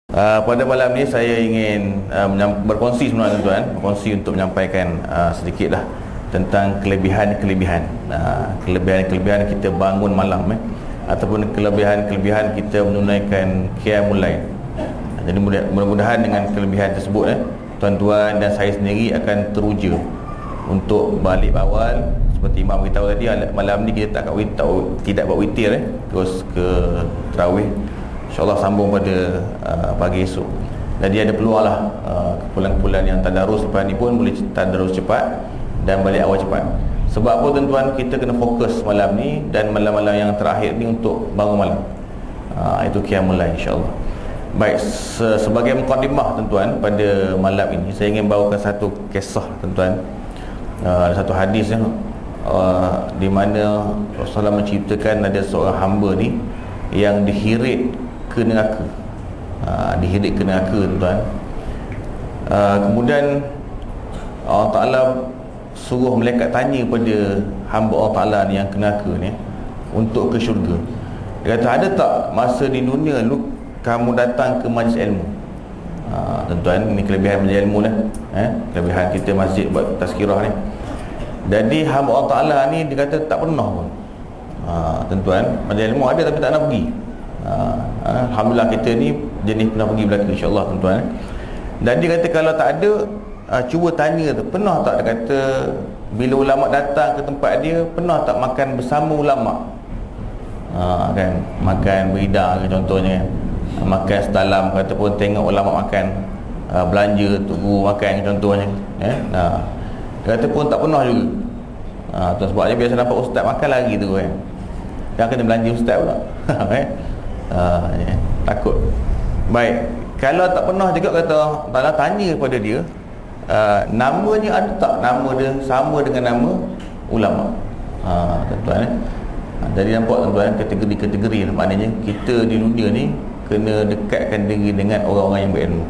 Pada malam ni saya ingin berkongsi sebenarnya tuan-tuan, berkongsi untuk menyampaikan sedikitlah tentang kelebihan-kelebihan kita bangun malam ataupun kelebihan-kelebihan kita menunaikan qiyamul lail. Jadi mudah-mudahan dengan kelebihan tersebut tuan-tuan dan saya sendiri akan teruja untuk balik awal. Seperti Imam beritahu tadi, malam ni kita tidak buat witir terus ke tarawih. InsyaAllah sambung pada pagi esok. Jadi ada peluang lah kumpulan-kumpulan yang tadarus lepas ni pun boleh tadarus cepat dan balik awal cepat. Sebab apa tuan-tuan, kita kena fokus malam ni dan malam-malam yang terakhir ni untuk bangun malam. Itu qiyamul lail insyaAllah. Baik, sebagai mukadimah tuan-tuan, pada malam ini saya ingin bawakan satu kisah tuan-tuan. Satu hadis di mana Rasulullah menceritakan ada seorang hamba ni yang dihirit ke neraka. Dihirit ke neraka tuan-tuan. Kemudian Allah Ta'ala suruh malaikat tanya pada hamba Allah Ta'ala ni yang ke neraka ni untuk ke syurga. Dia kata, ada tak masa di dunia lu kamu datang ke majlis ilmu? Tuan-tuan, ini kelebihan majlis ilmu lah. Kelebihan kita masjid buat tazkirah ni. Jadi hamba Allah Ta'ala ni dia kata tak pernah pun. Tuan-tuan, majlis ilmu ada tapi tak nak pergi. Alhamdulillah kita ni jenis pernah pergi belaka, insyaAllah tuan-tuan. Dan dia kata kalau tak ada, cuba tanya tu, pernah tak, dia kata bila ulama datang ke tempat dia, pernah tak makan bersama ulama? Kan, makan berhidang ke contohnya, makan setalam, kata pun tengok ulama makan, belanja untuk guru makan ke contohnya. Dia kata pun tak pernah juga. Sebabnya biasa nampak ustaz makan lagi tu kan, yang kena belanja ustaz pula. Takut. Baik, kalau tak pernah juga kata Allah tanya kepada dia, namanya ada tak nama dia sama dengan nama ulama? Tuan-tuan, jadi nampak tuan-tuan, kategori-kategori lah. Maknanya kita di dunia ni kena dekatkan diri dengan orang-orang yang berilmu,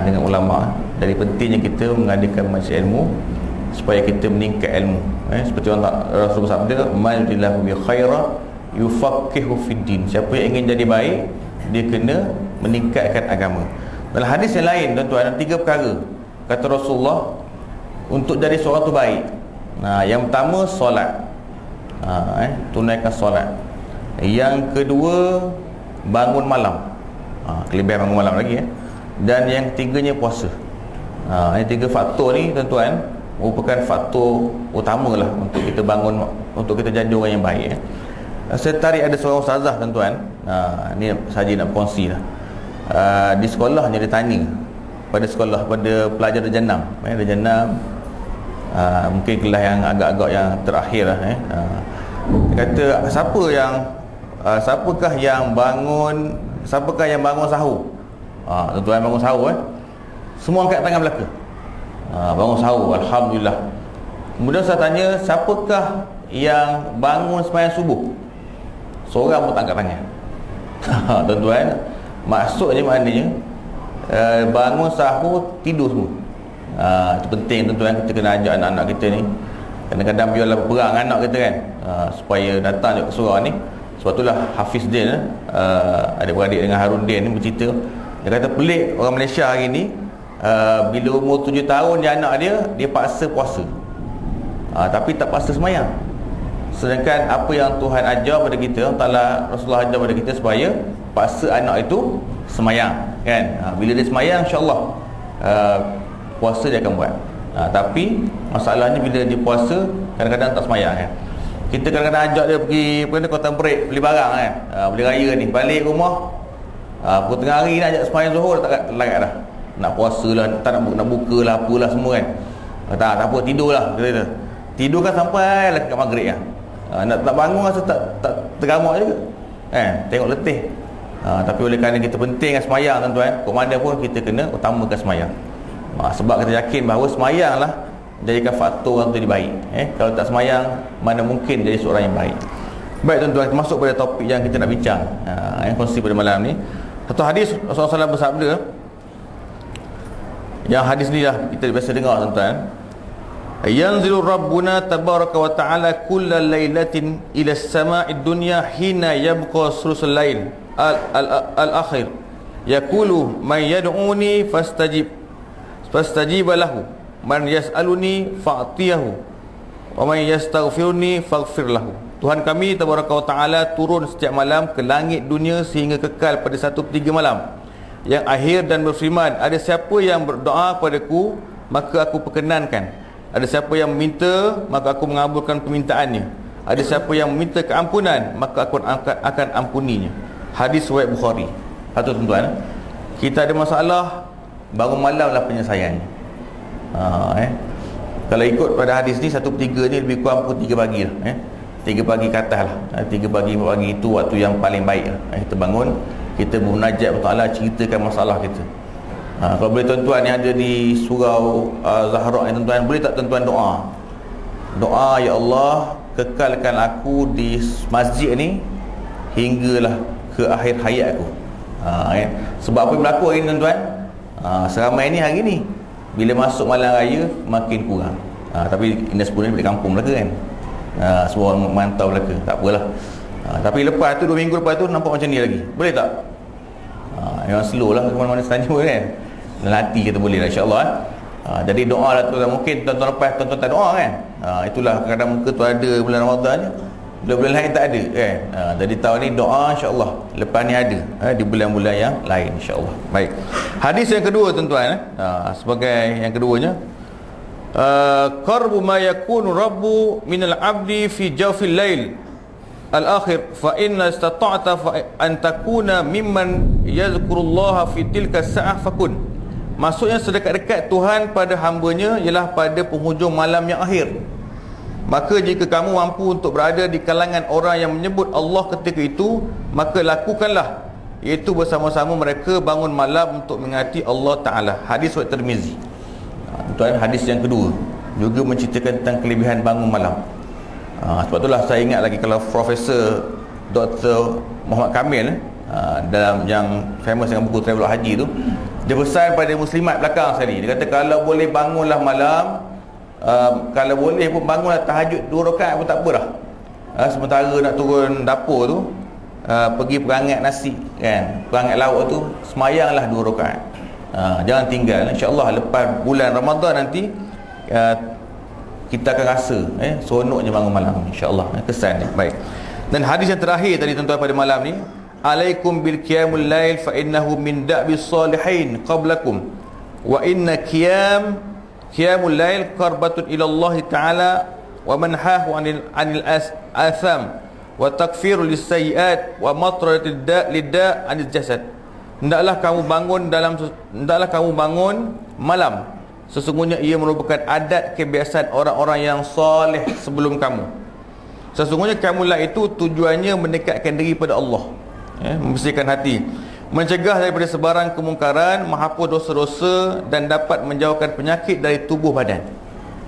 dengan ulama. Dari pentingnya kita mengadakan majlis ilmu supaya kita meningkat ilmu. Seperti Rasulullah sabda, man yuridillahu bi khaira yufaqihu fid din. Siapa yang ingin jadi baik, dia kena meningkatkan agama. Dalam hadis yang lain tuan-tuan, ada 3 perkara kata Rasulullah untuk jadi seorang tu baik. Yang pertama solat, tunaikan solat. Yang kedua bangun malam, kelebihan bangun malam lagi. Dan yang ketiganya puasa. Ini 3 faktor ni tuan-tuan merupakan faktor utama lah untuk kita bangun, untuk kita jadi orang yang baik. Saya tarik ada seorang ustazah tuan-tuan, ni saja nak kongsi lah. Di sekolahnya dia tanya pada sekolah, pada pelajar darjah 6, darjah 6, mungkin kelas yang agak-agak yang terakhir lah. Dia kata, siapakah yang bangun sahur? Tuan-tuan, bangun sahur semua angkat tangan belaka. Bangun sahur, alhamdulillah. Kemudian saya tanya, siapakah yang bangun sembahyang subuh? Seorang pun tak angkat tangan. Tuan-tuan, maksudnya maknanya bangun sahur, tidur semua. Itu penting tuan-tuan, kita kena ajak anak-anak kita ni. Kadang-kadang biarlah berperang anak kita kan, supaya datang ke surau ni. Sebab itulah Hafiz Din, adik-beradik dengan Harun Din ni bercerita. Dia kata pelik orang Malaysia hari ni, bila umur 7 tahun dia anak dia paksa puasa, tapi tak paksa semayang. Sedangkan apa yang Tuhan ajar pada kita, Rasulullah ajar pada kita supaya paksa anak itu semayang kan. Bila dia semayang, insyaAllah puasa dia akan buat. Tapi masalahnya bila dia puasa, kadang-kadang tak semayang kan. Kita kadang-kadang ajak dia pergi Kota Break, beli barang kan, beli raya ni, balik rumah pukul tengah hari nak ajak semayang zuhur, tak larat dah. Nak puasa lah, tak nak buka lah, apalah semua kan. Tak apa, tidur lah kata. Tidur kan sampai lah kat maghrib kan. Nak bangun rasa tak tergamak juga tengok letih. Tapi oleh kerana kita pentingkan semayang tuan-tuan, ke mana pun kita kena utamakan semayang. Sebab kita yakin bahawa semayang lah jadikan faktor orang tu jadi baik. Kalau tak semayang, mana mungkin jadi seorang yang baik. Baik tuan-tuan, masuk pada topik yang kita nak bincang, yang kongsi pada malam ni. Satu hadis Rasulullah SAW bersabda, yang hadis ni lah kita biasa dengar tuan-tuan. Yanzilu Rabbuna tabaraka wa ta'ala kulla laylatin ila as-sama'id dunya hina yabqa sulusul lail al-akhir yaqulu man yad'uni fastajib lahu, man yas'aluni fa'tiyahu, wa man yastaghfiruni faghfir lahu. Tuhan kami tabaraka wa taala turun setiap malam ke langit dunia sehingga kekal pada 1/3 malam yang akhir dan berfirman, ada siapa yang berdoa padaku maka aku perkenankan, ada siapa yang meminta maka aku mengabulkan permintaannya, ada siapa yang meminta keampunan maka aku akan ampuninya. Hadis riwayat Bukhari. Satu tuan-tuan, kita ada masalah bangun malam lah penyelesaiannya. Kalau ikut pada hadis ni 1/3 ni lebih kurang pukul 3 pagi lah. 3 pagi ke atas lah. 3 pagi, 4 pagi itu waktu yang paling baik lah. Kita bangun, kita bermunajat kepada Allah, ceritakan masalah kita. Kalau boleh tuan-tuan yang ada di surau Zahra ni, tuan-tuan, boleh tak tuan-tuan doa? Doa, ya Allah, kekalkan aku di masjid ni hinggalah ke akhir hayat aku. Sebab apa yang berlaku hari ni tuan-tuan? Seramai ni hari ni, bila masuk malam raya makin kurang. Tapi Indah 10 ni balik kampung Melaka kan. Semua orang mantau Melaka, tak apalah. Tapi lepas tu 2 minggu lepas tu nampak macam ni lagi. Boleh tak? Memang slow lah ke mana-mana setanjung kan. Dalam hati kita boleh lah, insya-Allah. Jadi doa lah tu, mungkin tuan-tuan lepas tuan-tuan tak doa kan. Itulah kadang-kadang muka tu ada bulan Ramadan ni, bulan-bulan lain tak ada kan. Jadi tahun ni doa insya-Allah, lepas ni ada di bulan-bulan yang lain insya-Allah. Baik. Hadis yang kedua tuan-tuan, sebagai yang keduanya, qarbu ma yakunu rabbu minal abdi fi jawfil lail al-akhir fa inna istata'ta an takuna mimman yazkurullaha fi tilka sa'ah fakun. Maksudnya sedekat-dekat Tuhan pada hambanya ialah pada penghujung malam yang akhir. Maka jika kamu mampu untuk berada di kalangan orang yang menyebut Allah ketika itu, maka lakukanlah, iaitu bersama-sama mereka bangun malam untuk mengingati Allah Ta'ala. Hadis riwayat Tirmizi. Tuan, hadis yang kedua juga menceritakan tentang kelebihan bangun malam. Sebab itulah saya ingat lagi kalau Profesor Dr. Muhammad Kamil dalam yang famous dengan buku Travel Haji tu, dia pesan pada muslimat belakang sekali. Dia kata kalau boleh bangunlah malam, kalau boleh pun bangunlah tahajud 2 rakaat pun tak apa dah. Sementara nak turun dapur tu, pergi perangat nasi kan, perangat lauk tu, semayanglah 2 rakaat. Jangan tinggal. InsyaAllah lepas bulan Ramadan nanti kita akan rasa seronoknya bangun malam, insyaAllah. Kesan dia. Baik. Dan hadis yang terakhir tadi tuan-tuan pada malam ni, alaikum bil qiyamul lail fa innahu min da'bis salihin qablakum wa inna qiyamul lail qarbatun ila Allah Ta'ala wa manhahu anil atham wa takfiru lis sayiat wa matradid lidda anil jasad. Hendaklah kamu bangun malam, sesungguhnya ia merupakan adat kebiasaan orang-orang yang soleh sebelum kamu. Sesungguhnya kamulah itu tujuannya mendekatkan diri pada Allah, membersihkan hati, mencegah daripada sebarang kemungkaran, menghapus dosa-dosa dan dapat menjauhkan penyakit dari tubuh badan.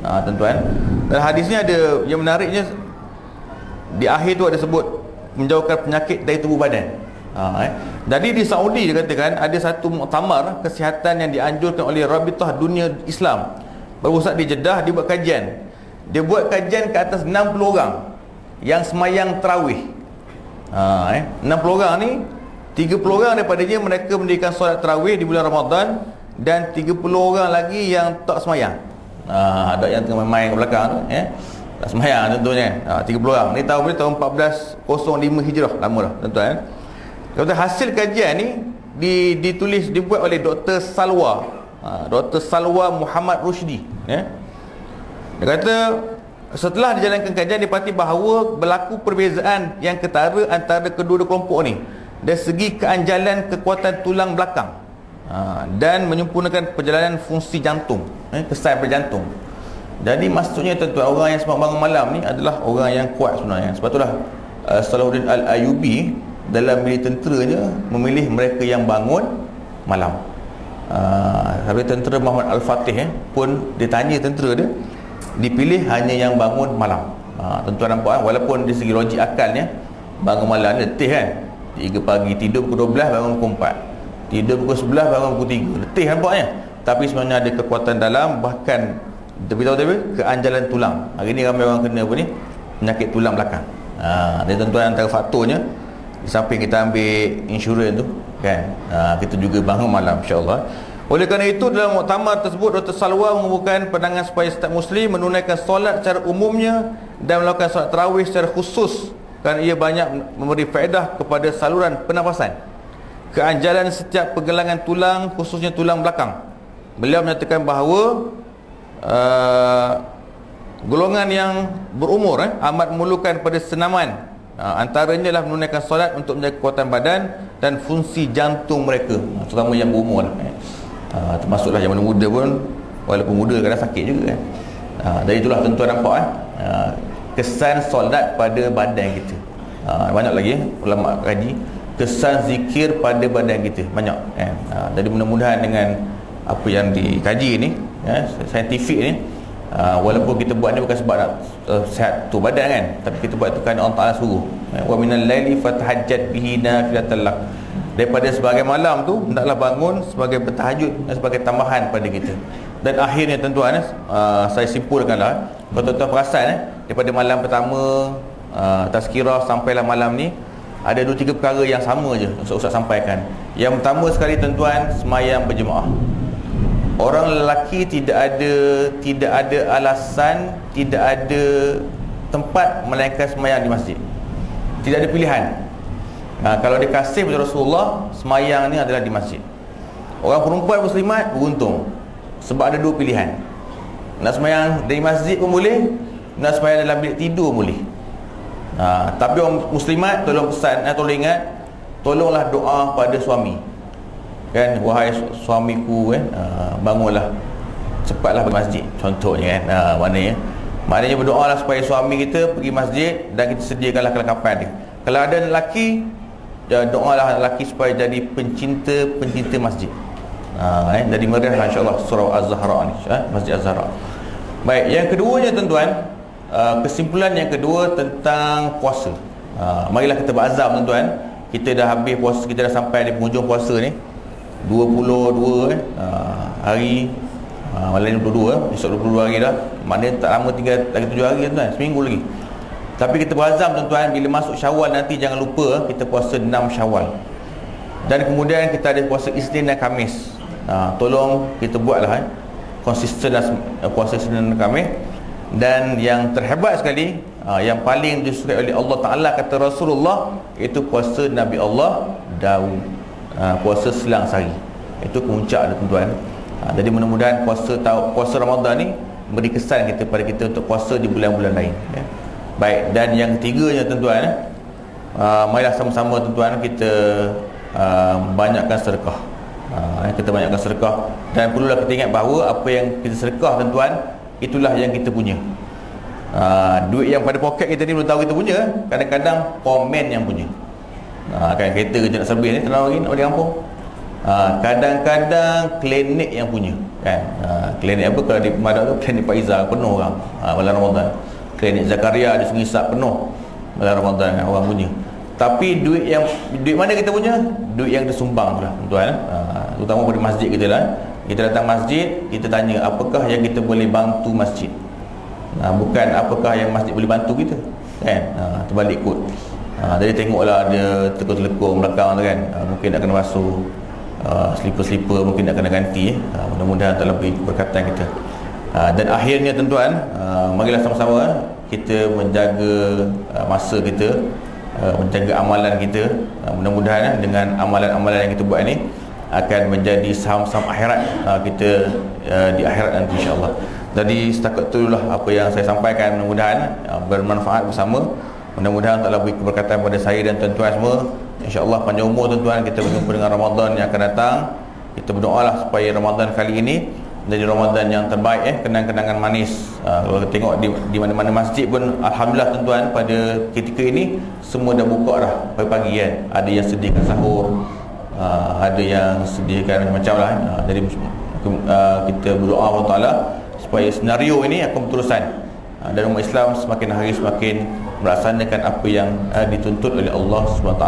Tuan-tuan, dan hadis ni ada yang menariknya, di akhir tu ada sebut menjauhkan penyakit dari tubuh badan. Jadi di Saudi dikatakan ada satu muktamar kesihatan yang dianjurkan oleh Rabitah Dunia Islam, berpusat di Jeddah. Dia buat kajian. Dia buat kajian ke atas 60 orang yang semayang tarawih. 60 orang ni, 30 orang daripadanya mereka mendirikan solat tarawih di bulan Ramadan, dan 30 orang lagi yang tak semayang. Ada yang tengah main ke belakang tu, tak semayang tentunya. 30 orang ni tahun 1405 Hijrah, lama dah tuan-tuan. Kalau hasil kajian ni dibuat oleh Dr. Salwa, Dr. Salwa Muhammad Rushdi. Dia kata setelah dijalankan kajian, dipati bahawa berlaku perbezaan yang ketara antara kedua kelompok ni dari segi keanjalan kekuatan tulang belakang dan menyempurnakan perjalanan fungsi jantung, kesan pada jantung. Jadi maksudnya tuan-tuan, orang yang semangat bangun malam ni adalah orang yang kuat sebenarnya. Sebab itulah Salahuddin Al-Ayyubi dalam milih tenteranya memilih mereka yang bangun malam. Tapi tentera Muhammad Al-Fatih pun ditanya tentera dia, dipilih hanya yang bangun malam. Tuan-tuan nampak walaupun dari segi logik akalnya bangun malam letih kan. 3 pagi tidur pukul 12, bangun pukul 4, tidur pukul 11, bangun pukul 3, letih nampaknya. Tapi sebenarnya ada kekuatan dalam, bahkan beritahu keanjalan tulang. Hari ni ramai orang kena apa ni, penyakit tulang belakang. Dia tuan-tuan antara faktornya, di samping kita ambil insurans tu, kan. Kita juga bangun malam insya-Allah. Oleh kerana itu dalam muktamar tersebut Dr. Salwa mengumpulkan pandangan supaya setiap muslim menunaikan solat secara umumnya dan melakukan solat tarawih secara khusus kerana ia banyak memberi faedah kepada saluran pernafasan, keanjalan setiap pergelangan tulang khususnya tulang belakang. Beliau menyatakan bahawa golongan yang berumur amat memerlukan pada senaman, antaranya adalah menunaikan solat untuk menjaga kekuatan badan dan fungsi jantung mereka, terutama yang berumur termasuklah yang muda pun, walaupun muda kadang sakit juga kan. Dari itulah tuan nampak kesan solat pada badan kita. Banyak lagi ulama kaji kesan zikir pada badan kita, banyak kan. Jadi mudah-mudahan dengan apa yang dikaji ni saintifik ni, walaupun kita buat ni bukan sebab nak sihat tu badan kan, tapi kita buat tu kerana Allah Ta'ala suruh, wa minal laili fatahajjat bihi nafilatan lak. Daripada sebagai malam tu hendaklah bangun sebagai bertahajud dan sebagai tambahan pada kita. Dan akhirnya tuan-tuan, saya simpulkanlah, kalau tuan-tuan perasan daripada malam pertama tazkirah sampailah malam ni, ada 2-3 perkara yang sama je Ustaz sampaikan. Yang pertama sekali tuan-tuan, semayang berjemaah. Orang lelaki tidak ada alasan, tidak ada tempat melainkan semayang di masjid. Tidak ada pilihan. Kalau dikasih kepada Rasulullah, semayang ni adalah di masjid. Orang perempuan muslimat beruntung sebab ada 2 pilihan. Nak semayang dari masjid pun boleh, nak semayang dalam bilik tidur boleh. Tapi orang muslimat, tolong pesan, tolong ingat, tolonglah doa pada suami kan, wahai suamiku kan, bangunlah, cepatlah pergi masjid contohnya kan. Maknanya berdoalah supaya suami kita pergi masjid dan kita sediakanlah kelengkapan dia. Kalau ada lelaki, doalah lelaki supaya jadi pencinta masjid. Jadi meriah insya-Allah surau Az-Zahra ni, Masjid Az-Zahra. Baik, yang keduanya tuan-tuan, kesimpulan yang kedua tentang puasa. Marilah kita berazam tuan-tuan. Kita dah habis puasa, kita dah sampai di penghujung puasa ni, 22 hari, malam ni 22, esok 22 hari dah. Maknanya tak lama, tinggal lagi 7 hari tuan-tuan, seminggu lagi. Tapi kita berazam tuan-tuan, bila masuk Syawal nanti jangan lupa kita puasa 6 Syawal. Dan kemudian kita ada puasa Isnin dan Khamis. Tolong kita buatlah konsisten puasa Isnin dan Khamis. Dan yang terhebat sekali, yang paling disukai oleh Allah Ta'ala kata Rasulullah, itu puasa Nabi Allah Daud, puasa selang sehari. Itu kemuncak tuan-tuan. Jadi mudah-mudahan puasa Ramadan ni beri kesan kita pada kita untuk puasa di bulan-bulan lain ya. Baik, dan yang ketiganya tuan-tuan, marilah sama-sama tuan-tuan kita banyakkan sedekah. Kita banyakkan sedekah, dan perlulah kita ingat bahawa apa yang kita sedekah tuan-tuan, itulah yang kita punya. Duit yang pada poket kita ni belum tahu kita punya, kadang-kadang komen yang punya. Kan kereta kerja nak servis ni tenang lagi nak balik kampung. Kadang-kadang klinik yang punya kan. Klinik apa, kalau di Pemadam tu klinik Pak Izzah penuh orang malam Ramadan. Klinik Zakaria di Sungai Sap penuh malam Ramadan kan, orang punya. Tapi duit mana kita punya? Duit yang disumbang tu lah tuan-tuan. Terutama pada masjid kita lah. Kita datang masjid, kita tanya apakah yang kita boleh bantu masjid, bukan apakah yang masjid boleh bantu kita kan. Terbalik kot. Jadi tengoklah ada telekung belakang tu kan, mungkin nak kena basuh slipper-slipper, mungkin nak kena ganti. Mudah-mudahan tak lebih berkatan kita. Dan akhirnya tuan-tuan, marilah sama-sama kita menjaga masa kita, menjaga amalan kita. Mudah-mudahan dengan amalan-amalan yang kita buat ni akan menjadi saham-saham akhirat kita di akhirat nanti insya-Allah. Jadi setakat itulah apa yang saya sampaikan, mudah-mudahan bermanfaat bersama. Mudah-mudahan tak beri keberkatan pada saya dan tuan-tuan semua. InsyaAllah panjang umur tuan-tuan, kita berjumpa dengan Ramadan yang akan datang. Kita berdoalah supaya Ramadan kali ini menjadi Ramadan yang terbaik, kenang-kenangan manis. Kalau kita tengok di mana-mana masjid pun alhamdulillah tuan-tuan, pada ketika ini semua dah buka dah pagi-pagi kan. Ada yang sediakan sahur, ada yang sediakan macam-macam lah. Jadi kita berdoa Allah Ta'ala supaya senario ini akan berterusan, dan umat Islam semakin hari semakin melaksanakan apa yang dituntut oleh Allah SWT.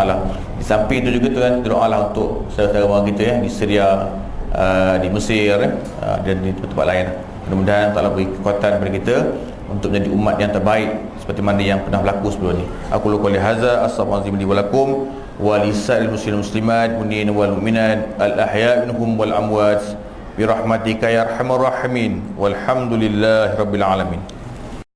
Di samping itu juga tuan, kita doalah untuk saudara-saudara kita ya, di Syria, di Mesir dan di tempat-tempat lain. Mudah-mudahan Allah beri kekuatan kepada kita untuk menjadi umat yang terbaik seperti mana yang pernah berlaku sebelum ini. Aku qouli hadza, astaghfirullahalazim li wa lakum, wa lisa'il muslimin muslimat mu'minin wal mu'minat al-ahya' minhum wal amwat bi rahmatika ya arhamar rahimin walhamdulillahi rabbil alamin.